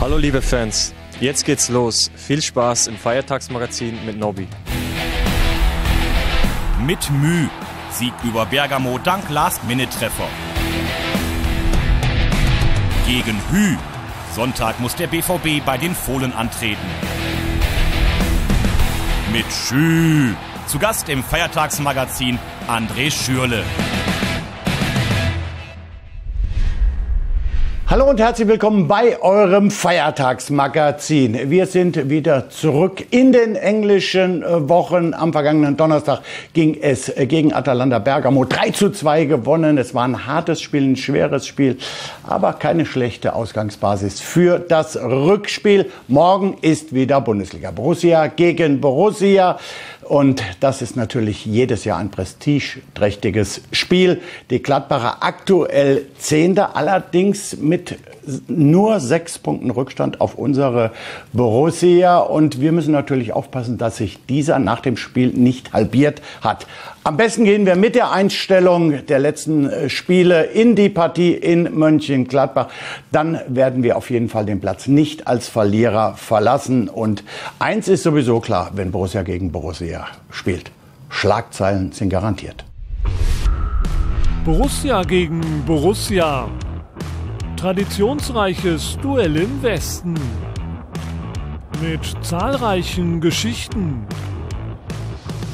Hallo liebe Fans, jetzt geht's los. Viel Spaß im Feiertagsmagazin mit Nobby. Mit Mühe. Sieg über Bergamo dank Last-Minute-Treffer. Gegen Hü. Sonntag muss der BVB bei den Fohlen antreten. Mit Schü. Zu Gast im Feiertagsmagazin André Schürle. Hallo und herzlich willkommen bei eurem Feiertagsmagazin. Wir sind wieder zurück in den englischen Wochen. Am vergangenen Donnerstag ging es gegen Atalanta Bergamo 3:2 gewonnen. Es war ein hartes Spiel, ein schweres Spiel, aber keine schlechte Ausgangsbasis für das Rückspiel. Morgen ist wieder Bundesliga. Borussia gegen Borussia. Und das ist natürlich jedes Jahr ein prestigeträchtiges Spiel. Die Gladbacher aktuell 10., allerdings mit nur 6 Punkten Rückstand auf unsere Borussia. Und wir müssen natürlich aufpassen, dass sich dieser nach dem Spiel nicht halbiert hat. Am besten gehen wir mit der Einstellung der letzten Spiele in die Partie in Mönchengladbach. Dann werden wir auf jeden Fall den Platz nicht als Verlierer verlassen. Und eins ist sowieso klar, wenn Borussia gegen Borussia spielt: Schlagzeilen sind garantiert. Borussia gegen Borussia. Traditionsreiches Duell im Westen. Mit zahlreichen Geschichten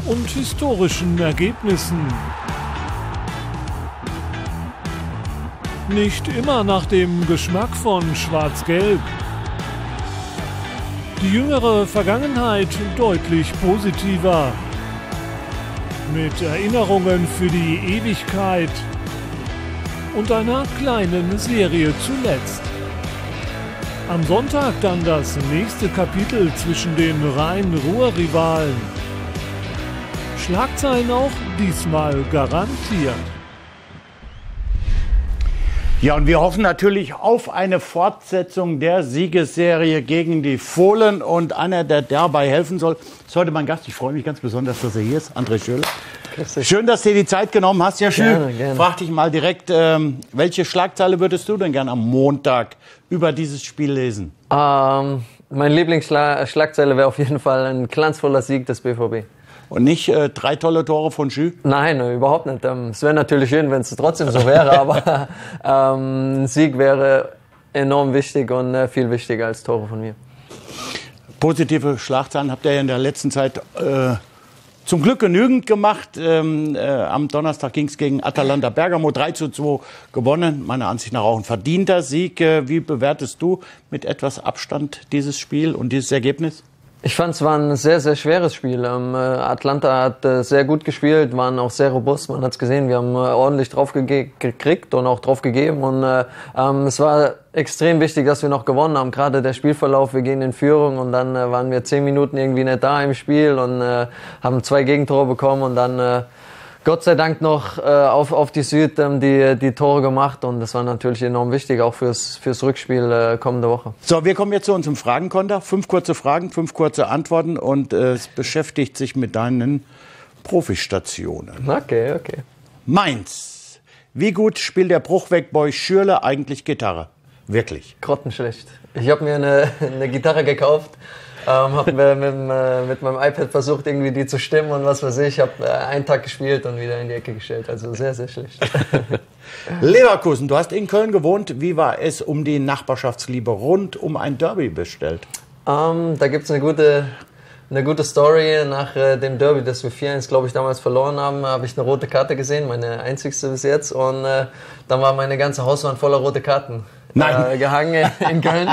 und historischen Ergebnissen. Nicht immer nach dem Geschmack von Schwarz-Gelb. Die jüngere Vergangenheit deutlich positiver. Mit Erinnerungen für die Ewigkeit und einer kleinen Serie zuletzt. Am Sonntag dann das nächste Kapitel zwischen den Rhein-Ruhr-Rivalen. Schlagzeilen auch diesmal garantiert. Ja, und wir hoffen natürlich auf eine Fortsetzung der Siegesserie gegen die Fohlen. Und einer, der dabei helfen soll, ist heute mein Gast. Ich freue mich ganz besonders, dass er hier ist, André Schürle. Schön, dass du dir die Zeit genommen hast. Ja, schön. Gerne. Frag dich mal direkt, welche Schlagzeile würdest du denn gerne am Montag über dieses Spiel lesen? Meine Lieblingsschlagzeile wäre auf jeden Fall ein glanzvoller Sieg des BVB. Und nicht 3 tolle Tore von Schü? Nein, überhaupt nicht. Es wäre natürlich schön, wenn es trotzdem so wäre, aber ein Sieg wäre enorm wichtig und viel wichtiger als Tore von mir. Positive Schlagzeilen habt ihr ja in der letzten Zeit zum Glück genügend gemacht. Am Donnerstag ging es gegen Atalanta Bergamo 3:2 gewonnen. Meiner Ansicht nach auch ein verdienter Sieg. Wie bewertest du mit etwas Abstand dieses Spiel und dieses Ergebnis? Ich fand, es war ein sehr, sehr schweres Spiel. Atlanta hat sehr gut gespielt, waren auch sehr robust. Man hat es gesehen, wir haben ordentlich drauf gekriegt und auch drauf gegeben. Und es war extrem wichtig, dass wir noch gewonnen haben. Gerade der Spielverlauf, wir gehen in Führung und dann waren wir 10 Minuten irgendwie nicht da im Spiel und haben 2 Gegentore bekommen und dann Gott sei Dank noch auf die Süd die Tore gemacht und das war natürlich enorm wichtig, auch fürs Rückspiel kommende Woche. So, wir kommen jetzt zu unserem Fragenkonter. 5 kurze Fragen, 5 kurze Antworten und es beschäftigt sich mit deinen Profistationen. Okay. Mainz. Wie gut spielt der Bruchweg-Boy Schürle eigentlich Gitarre? Wirklich? Grottenschlecht. Ich habe mir eine Gitarre gekauft. Hab mir mit meinem iPad versucht, irgendwie die zu stimmen und was weiß ich. Habe einen Tag gespielt und wieder in die Ecke gestellt. Also sehr, sehr schlecht. Leverkusen, du hast in Köln gewohnt. Wie war es um die Nachbarschaftsliebe rund um ein Derby bestellt? Da gibt es eine gute Story. Nach dem Derby, das wir 4-1, glaube ich, damals verloren haben, habe ich eine rote Karte gesehen, meine einzigste bis jetzt. Und dann war meine ganze Hauswand voller rote Karten. Gehangen in Köln,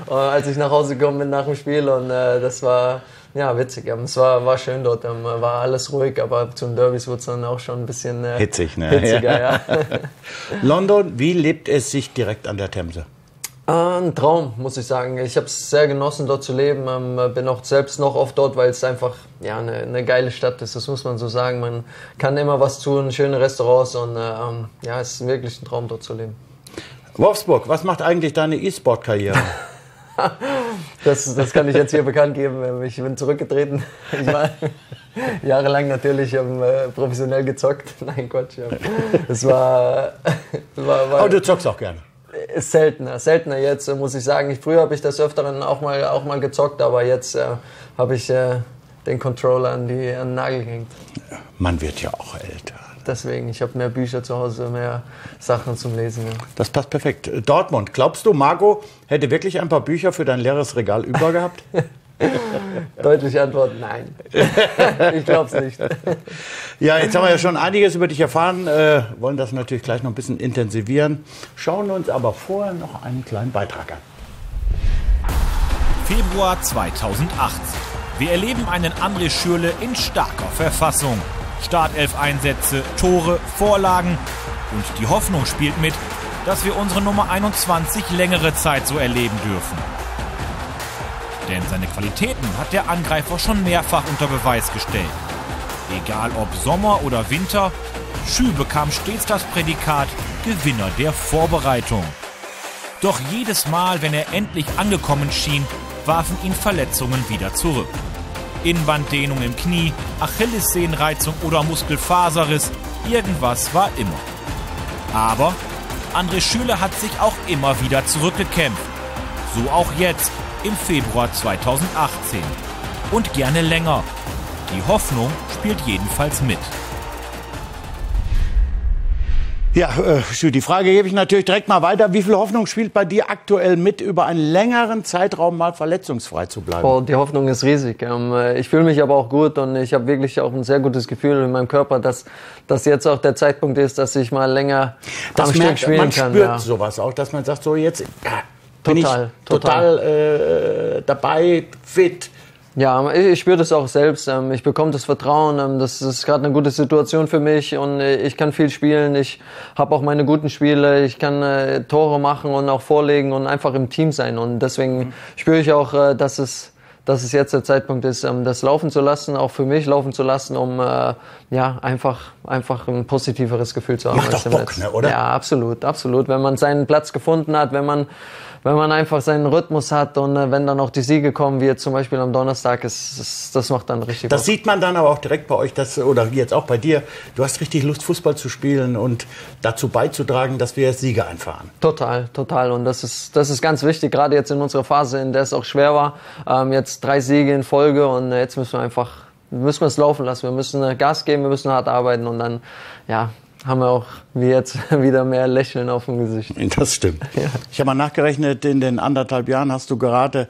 als ich nach Hause gekommen bin nach dem Spiel und das war ja witzig. Es war schön dort, war alles ruhig, aber zum Derbys wurde es dann auch schon ein bisschen hitziger. Ja. London, wie lebt es sich direkt an der Themse? Ein Traum, muss ich sagen. Ich habe es sehr genossen, dort zu leben. Bin auch selbst noch oft dort, weil es einfach eine geile Stadt ist. Das muss man so sagen. Man kann immer was tun, schöne Restaurants und es ist wirklich ein Traum, dort zu leben. Wolfsburg, was macht eigentlich deine E-Sport-Karriere? Das kann ich jetzt hier bekannt geben. Ich bin zurückgetreten. Ich war jahrelang natürlich professionell gezockt. Nein, Quatsch. Das war Aber du zockst auch gerne. ist seltener jetzt, muss ich sagen. Früher habe ich das Öfteren auch mal gezockt, aber jetzt habe ich den Controller an den Nagel gehängt. Man wird ja auch älter. Deswegen, ich habe mehr Bücher zu Hause, mehr Sachen zum Lesen. Ja. Das passt perfekt. Dortmund, glaubst du, Marco hätte wirklich ein paar Bücher für dein leeres Regal über gehabt? Deutliche Antwort, nein. Ich glaube es nicht. Ja, jetzt haben wir ja schon einiges über dich erfahren, wollen das natürlich gleich noch ein bisschen intensivieren, schauen uns aber vorher noch einen kleinen Beitrag an. Februar 2018. Wir erleben einen André Schürrle in starker Verfassung. Startelf-Einsätze, Tore, Vorlagen und die Hoffnung spielt mit, dass wir unsere Nummer 21 längere Zeit so erleben dürfen. Denn seine Qualitäten hat der Angreifer schon mehrfach unter Beweis gestellt. Egal ob Sommer oder Winter, Schü bekam stets das Prädikat Gewinner der Vorbereitung. Doch jedes Mal, wenn er endlich angekommen schien, warfen ihn Verletzungen wieder zurück. Innenbanddehnung im Knie, Achillessehnenreizung oder Muskelfaserriss, irgendwas war immer. Aber André Schürrle hat sich auch immer wieder zurückgekämpft. So auch jetzt, im Februar 2018. Und gerne länger. Die Hoffnung spielt jedenfalls mit. Ja, Schü, die Frage gebe ich natürlich direkt mal weiter. Wie viel Hoffnung spielt bei dir aktuell mit, über einen längeren Zeitraum mal verletzungsfrei zu bleiben? Oh, die Hoffnung ist riesig. Ich fühle mich aber auch gut und ich habe wirklich auch ein sehr gutes Gefühl in meinem Körper, dass jetzt auch der Zeitpunkt ist, dass ich mal länger am Stück spielen kann. Man spürt sowas auch, dass man sagt, so jetzt bin ich total dabei, fit. Ja, ich spüre das auch selbst. Ich bekomme das Vertrauen. Das ist gerade eine gute Situation für mich und ich kann viel spielen. Ich habe auch meine guten Spiele. Ich kann Tore machen und auch vorlegen und einfach im Team sein. Und deswegen spüre ich auch, dass es jetzt der Zeitpunkt ist, das laufen zu lassen, auch für mich laufen zu lassen, um einfach ein positiveres Gefühl zu haben. Macht doch Bock, ne, oder? Ja, absolut. Wenn man seinen Platz gefunden hat, wenn man einfach seinen Rhythmus hat und wenn dann auch die Siege kommen, wie jetzt zum Beispiel am Donnerstag, das macht dann richtig Bock. Das sieht man dann aber auch direkt bei euch, oder jetzt auch bei dir. Du hast richtig Lust, Fußball zu spielen und dazu beizutragen, dass wir Siege einfahren. Total. Und das ist ganz wichtig, gerade jetzt in unserer Phase, in der es auch schwer war. Jetzt 3 Siege in Folge und jetzt müssen wir es laufen lassen. Wir müssen Gas geben, wir müssen hart arbeiten und dann, haben wir auch wie jetzt wieder mehr Lächeln auf dem Gesicht. Das stimmt. Ja. Ich habe mal nachgerechnet, in den 1,5 Jahren hast du gerade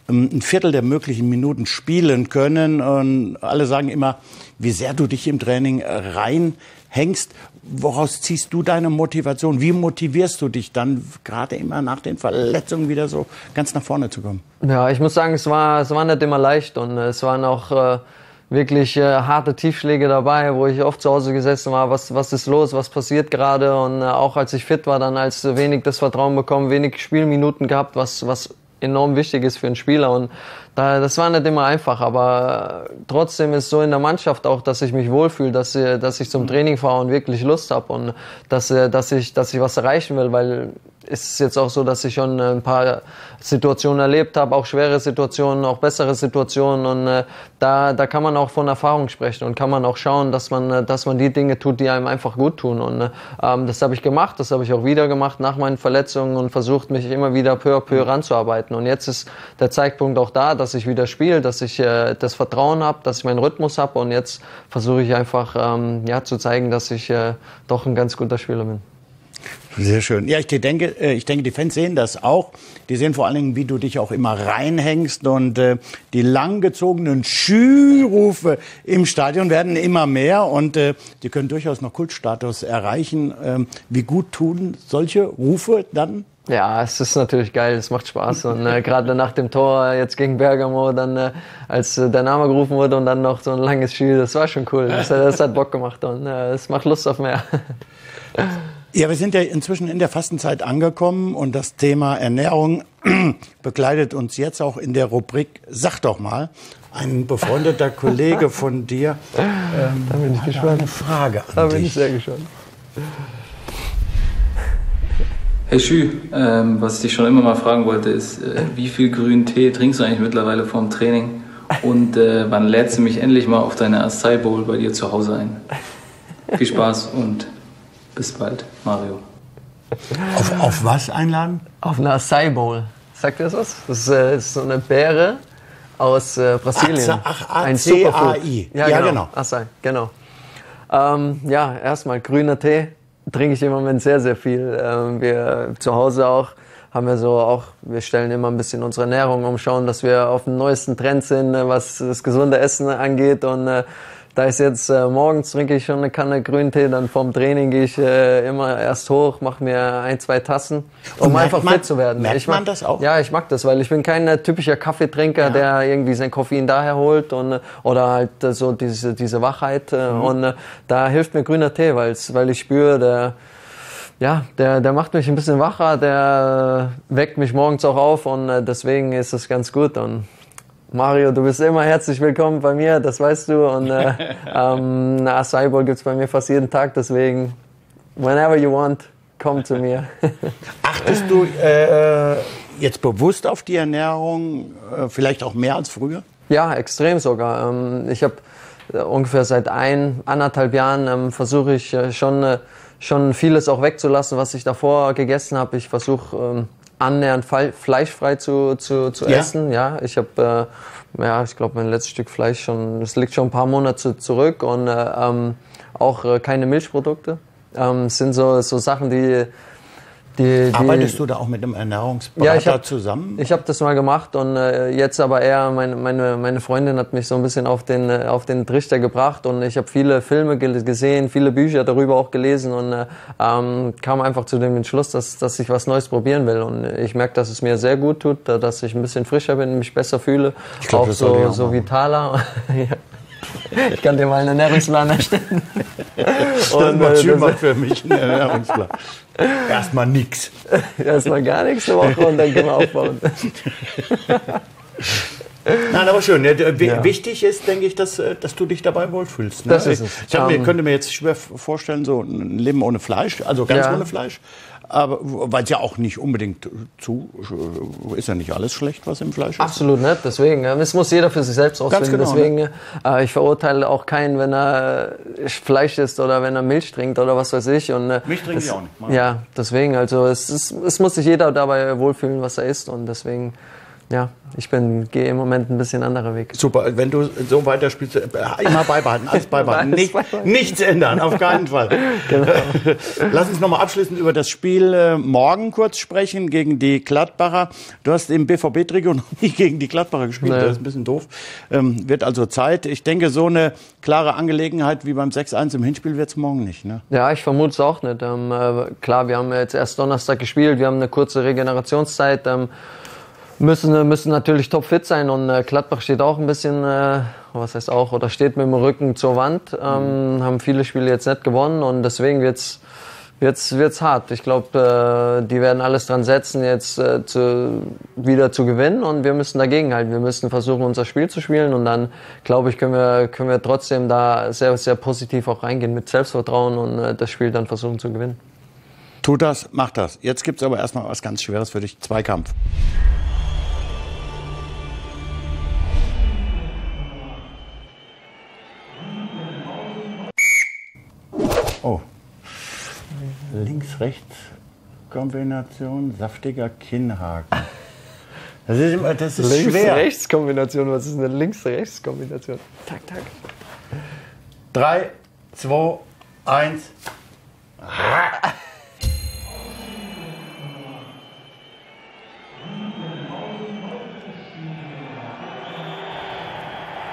ein Viertel der möglichen Minuten spielen können. Und alle sagen immer, wie sehr du dich im Training reinhängst. Woraus ziehst du deine Motivation? Wie motivierst du dich dann, gerade immer nach den Verletzungen wieder so ganz nach vorne zu kommen? Ja, ich muss sagen, es war nicht immer leicht und es waren auch wirklich harte Tiefschläge dabei, wo ich oft zu Hause gesessen war, was ist los, was passiert gerade und auch als ich fit war, dann als wenig das Vertrauen bekommen, wenig Spielminuten gehabt, was enorm wichtig ist für einen Spieler und das war nicht immer einfach, aber trotzdem ist so in der Mannschaft auch, dass ich mich wohlfühle, dass ich zum Training fahre und wirklich Lust habe und dass ich was erreichen will, weil es ist jetzt auch so, dass ich schon ein paar Situationen erlebt habe, auch schwere Situationen, auch bessere Situationen und da kann man auch von Erfahrung sprechen und kann man auch schauen, dass man die Dinge tut, die einem einfach gut tun und das habe ich gemacht, das habe ich auch wieder gemacht nach meinen Verletzungen und versucht, mich immer wieder peu à peu ranzuarbeiten und jetzt ist der Zeitpunkt auch da, dass ich wieder spiele, dass ich das Vertrauen habe, dass ich meinen Rhythmus habe und jetzt versuche ich einfach zu zeigen, dass ich doch ein ganz guter Spieler bin. Sehr schön. Ja, ich denke, die Fans sehen das auch. Die sehen vor allen Dingen, wie du dich auch immer reinhängst. Und die langgezogenen Schü-Rufe im Stadion werden immer mehr. Und die können durchaus noch Kultstatus erreichen. Wie gut tun solche Rufe dann? Ja, es ist natürlich geil, es macht Spaß. Und gerade nach dem Tor jetzt gegen Bergamo, dann als der Name gerufen wurde und dann noch so ein langes Spiel, das war schon cool. Das hat Bock gemacht und es macht Lust auf mehr. Ja, wir sind ja inzwischen in der Fastenzeit angekommen und das Thema Ernährung begleitet uns jetzt auch in der Rubrik Sag doch mal. Ein befreundeter Kollege von dir da bin ich gespannt. Eine Frage an dich. Da bin ich sehr gespannt. Hey Schü, was ich dich schon immer mal fragen wollte, ist, wie viel grünen Tee trinkst du eigentlich mittlerweile vorm Training? Und wann lädst du mich endlich mal auf deine Acai Bowl bei dir zu Hause ein? Viel Spaß und bis bald, Mario. Auf was einladen? Auf eine Acai Bowl. Sagt ihr das was? Das ist so eine Beere aus Brasilien. Ein Acai. Ja, genau. Acai, genau. Ja, erstmal grüner Tee trinke ich im Moment sehr, sehr viel. Wir zu Hause auch haben wir stellen immer ein bisschen unsere Ernährung um, schauen, dass wir auf dem neuesten Trend sind, was das gesunde Essen angeht. Und da ist jetzt morgens trinke ich schon eine Kanne Grüntee, dann vorm Training gehe ich immer erst hoch, mache mir 1, 2 Tassen, um einfach fit zu werden. Merkt man das auch? Ja, ich mag das, weil ich bin kein typischer Kaffeetrinker, der irgendwie sein Koffein daher holt oder halt so diese Wachheit. Und da hilft mir grüner Tee, weil ich spüre, der macht mich ein bisschen wacher, der weckt mich morgens auch auf und deswegen ist es ganz gut. Und Mario, du bist immer herzlich willkommen bei mir, das weißt du. Und eine Acai Bowl gibt's bei mir fast jeden Tag, deswegen whenever you want, komm zu mir. Achtest du jetzt bewusst auf die Ernährung, vielleicht auch mehr als früher? Ja, extrem sogar. Ich habe ungefähr seit 1,5 Jahren versuche ich schon vieles auch wegzulassen, was ich davor gegessen habe. Ich versuche annähernd fleischfrei zu essen. Ja, ich habe, ich glaube, mein letztes Stück Fleisch das liegt schon ein paar Monate zurück und auch keine Milchprodukte. Es sind so Sachen, die Arbeitest du da auch mit einem Ernährungsberater zusammen? Ich habe das mal gemacht und jetzt aber eher meine Freundin hat mich so ein bisschen auf den Trichter gebracht und ich habe viele Filme gesehen, viele Bücher darüber auch gelesen und kam einfach zu dem Entschluss, dass ich was Neues probieren will und ich merke, dass es mir sehr gut tut, dass ich ein bisschen frischer bin, mich besser fühle, ich glaub, auch so vitaler. Ja. Ich kann dir mal einen Ernährungsplan erstellen. Und mal für mich einen Ernährungsplan. Erstmal nix. Erstmal gar nichts eine Woche und dann können wir aufbauen. Nein, aber schön. Wichtig ist, denke ich, dass du dich dabei wohlfühlst. Ne? Das ist es. Ich könnte mir jetzt schwer vorstellen, so ein Leben ohne Fleisch, also ganz ohne Fleisch. Aber weil es ja auch nicht unbedingt ist ja nicht alles schlecht, was im Fleisch ist. Absolut nicht, deswegen. Es muss jeder für sich selbst rausfinden. Ganz genau, deswegen, ich verurteile auch keinen, wenn er Fleisch isst oder wenn er Milch trinkt oder was weiß ich. Und, Milch trinke ich auch nicht. Ja, deswegen, also es muss sich jeder dabei wohlfühlen, was er isst und deswegen. Ja, gehe im Moment ein bisschen anderer Weg. Super, wenn du so weiterspielst, immer beibehalten, alles beibehalten, nichts ändern, auf keinen Fall. Genau. Lass uns nochmal abschließend über das Spiel morgen kurz sprechen gegen die Gladbacher. Du hast im BVB-Trikot noch nie gegen die Gladbacher gespielt, das ist ein bisschen doof. Wird also Zeit. Ich denke, so eine klare Angelegenheit wie beim 6-1 im Hinspiel wird es morgen nicht. Ne? Ja, ich vermute es auch nicht. Klar, wir haben jetzt erst Donnerstag gespielt, wir haben eine kurze Regenerationszeit. Müssen natürlich topfit sein und Gladbach steht auch ein bisschen, steht mit dem Rücken zur Wand, haben viele Spiele jetzt nicht gewonnen und deswegen wird's hart. Ich glaube, die werden alles dran setzen, jetzt wieder zu gewinnen und wir müssen dagegenhalten. Wir müssen versuchen, unser Spiel zu spielen und dann, glaube ich, können wir trotzdem da sehr, sehr positiv auch reingehen mit Selbstvertrauen und das Spiel dann versuchen zu gewinnen. Tu das, mach das. Jetzt gibt's aber erstmal was ganz Schweres für dich, Zweikampf. Oh. Links-Rechts-Kombination, saftiger Kinnhaken. Das ist schwer. Links-Rechts-Kombination, was ist eine Links-Rechts-Kombination? Tak, tak. 3, 2, 1.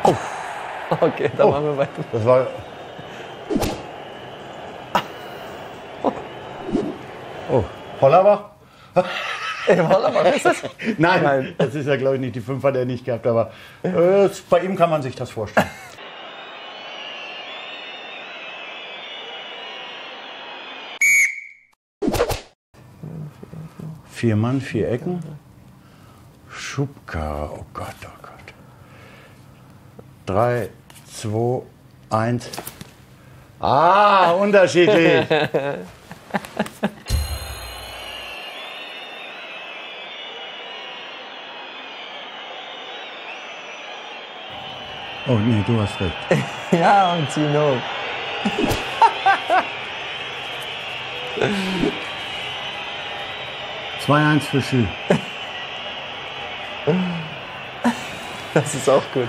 Oh. Okay, dann machen wir weiter. Das war... Oh, Hollerbach? Hollerbach ist das? Nein, das ist ja, glaube ich, nicht die Fünfer, der nicht gehabt, aber bei ihm kann man sich das vorstellen. 4 Mann, 4 Ecken. Schubka, oh Gott, oh Gott. 3, 2, 1. Ah, unterschiedlich. Oh nee, du hast recht. Ja, und Zino. 2-1 für Schü. Das ist auch gut.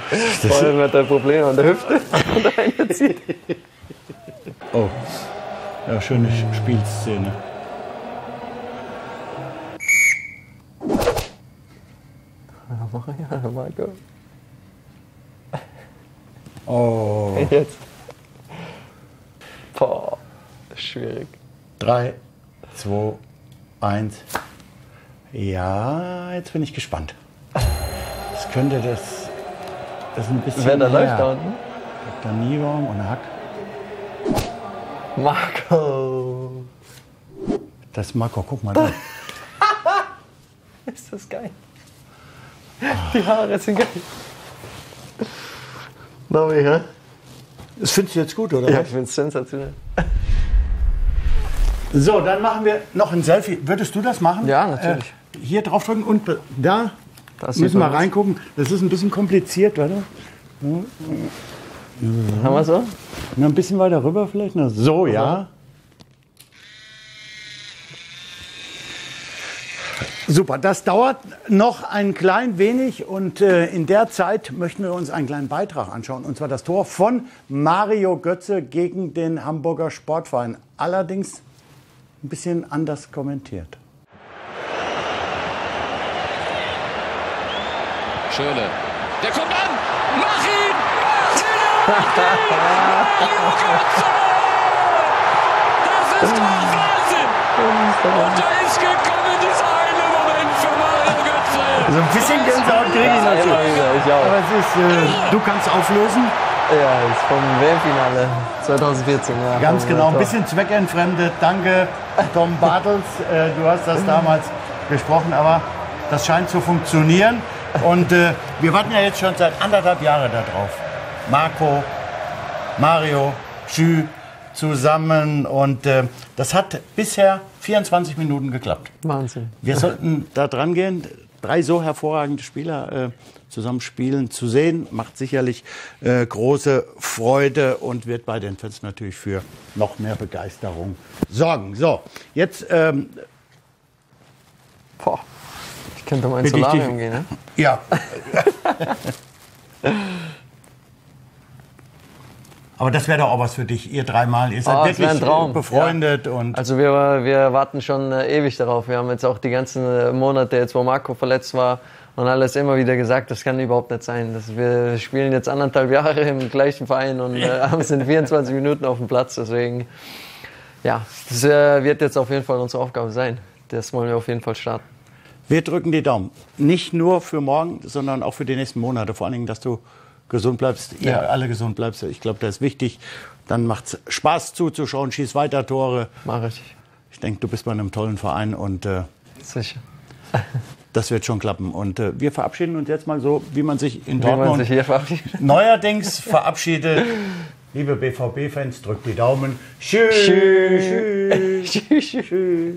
Vor allem hat er Probleme an der Hüfte und einer zieht. Oh, ja, schöne Spielszene. Ja, Marco. Oh. Jetzt. Boah, schwierig. 3, 2, 1. Ja, jetzt bin ich gespannt. Das könnte das ein bisschen. Wer da läuft da unten? Dr. Niebaum und Hack. Marco. Das ist Marco, guck mal da. Ist das geil. Die Haare sind geil. Nomi, hä? Das findest du jetzt gut, oder? Ja, ich finde es sensationell. So, dann machen wir noch ein Selfie. Würdest du das machen? Ja, natürlich. Hier draufdrücken und da Das müssen wir sieht man reingucken. Das ist ein bisschen kompliziert, warte. Haben wir so? Noch ein bisschen weiter rüber vielleicht. Noch. So, ja. Super, das dauert noch ein klein wenig und in der Zeit möchten wir uns einen kleinen Beitrag anschauen. Und zwar das Tor von Mario Götze gegen den Hamburger Sportverein. Allerdings ein bisschen anders kommentiert. Schöne. Der kommt an! Mach ihn! Mach ihn! Mario Götze! Das ist doch Wahnsinn! Und da ist gekommen dieser eine Moment für Mario Götze. So ein bisschen Gänsehaut kriege ich Ja, dazu. immer wieder, ich auch. Aber es ist, du kannst auflösen. Ja, ist vom WM-Finale 2014. Ja, Ganz vom genau, ein Tor. bisschen zweckentfremdet. Danke, Tom Bartels. Du hast das damals gesprochen, aber das scheint zu funktionieren. Und wir warten ja jetzt schon seit 1,5 Jahren darauf. Marco, Mario, Schü zusammen. Und das hat bisher 24 Minuten geklappt. Wahnsinn. Wir sollten da dran gehen. 3 so hervorragende Spieler zusammen spielen zu sehen, macht sicherlich große Freude und wird bei den Fans natürlich für noch mehr Begeisterung sorgen. So, jetzt Boah. Ich könnte mal ins bitte ich Solarium dich- gehen, ne? ja. Aber das wäre doch auch was für dich, ihr 3-mal. Ihr seid Oh, das wär wirklich ein Traum. befreundet und Also wir warten schon ewig darauf. Wir haben jetzt auch die ganzen Monate, jetzt wo Marco verletzt war und alles immer wieder gesagt, das kann überhaupt nicht sein. Wir spielen jetzt 1,5 Jahre im gleichen Verein und sind 24 Minuten auf dem Platz. Deswegen, ja, das wird jetzt auf jeden Fall unsere Aufgabe sein. Das wollen wir auf jeden Fall starten. wir drücken die Daumen. Nicht nur für morgen, sondern auch für die nächsten Monate. Vor allen Dingen, dass du gesund bleibst, ihr alle gesund bleibst. Ich glaube, das ist wichtig. Dann macht es Spaß zuzuschauen, schieß weiter Tore. Mach ich. Ich denke, du bist bei einem tollen Verein und Sicher. das wird schon klappen. Und wir verabschieden uns jetzt mal so, wie man sich in Wie man Dortmund sich hier verabschiedet. neuerdings verabschiedet. Liebe BVB-Fans, drückt die Daumen. Tschüss. Tschüss. Tschüss. Tschüss.